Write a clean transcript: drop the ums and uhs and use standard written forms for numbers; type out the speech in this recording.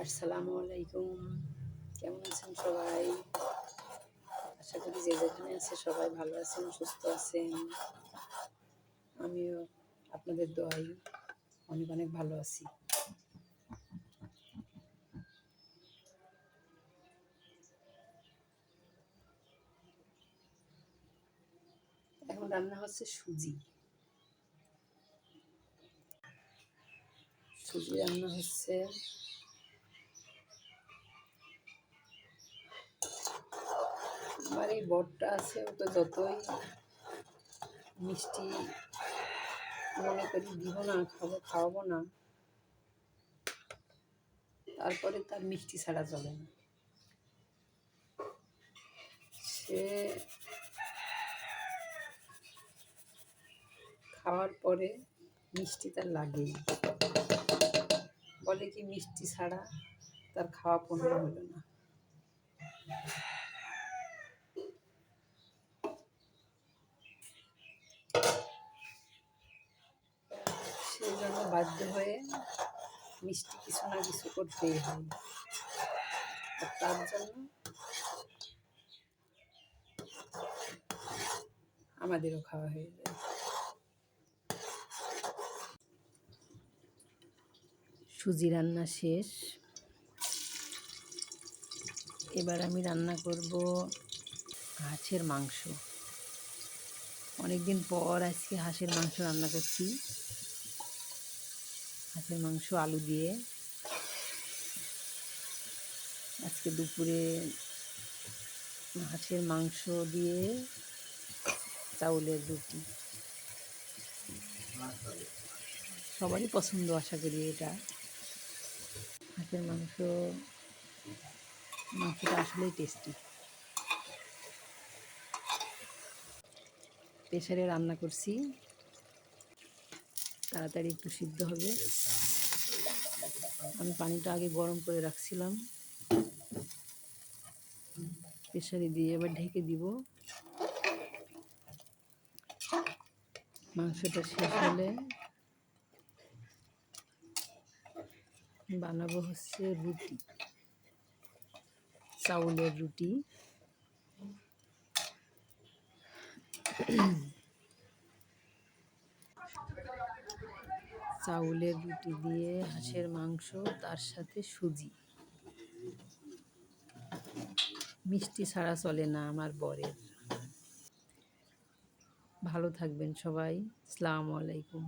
আসসালামু আলাইকুম। কেমন আছেন সবাই? আশা করি যে যেখানে আছে সবাই ভালো আছেন, সুস্থ আছেন। আমিও আপনাদের দোয়ায় অনেক অনেক ভালো আছি। এখন রান্না হচ্ছে সুজি রান্না হচ্ছে। আমার এই বরটা আছে, ওকে যতই মিষ্টি মনে করি দিব না, খাওয়াবো না, তারপরে তার মিষ্টি ছাড়া চলে না। সে খাওয়ার পরে মিষ্টি তার লাগেই, বলে কি মিষ্টি ছাড়া তার খাওয়া পূর্ণ হলো না। সেই জন্য বাধ্য হয়ে মিষ্টি কিছু না কিছু করতেই হয়, আর তার জন্য আমাদেরও খাওয়া হয়ে যায়। সুজি রান্না শেষ। এবার আমি রান্না করব হাঁসের মাংস। অনেকদিন পর আজকে হাঁসের মাংস রান্না করছি। হাঁসের মাংস আলু দিয়ে। আজকে দুপুরে হাঁসের মাংস দিয়ে চাউলের রুটি। সবারই পছন্দ আশা করি এটা। হাঁসের মাংসটা আসলেই টেস্টি। প্রেসারে রান্না করছি, তাড়াতাড়ি একটু সিদ্ধ হবে। আমি পানিটা আগে গরম করে রাখছিলাম, প্রেসারে দিয়ে এবার ঢেকে দিব। মাংসটা শেষ হলে বানাবো হচ্ছে রুটি, চাউলের রুটি। চাউলের রুটি দিয়ে হাঁসের মাংস, তার সাথে সুজি। মিষ্টি ছাড়া চলে না আমার বরের। ভালো থাকবেন সবাই। আসসালামু আলাইকুম।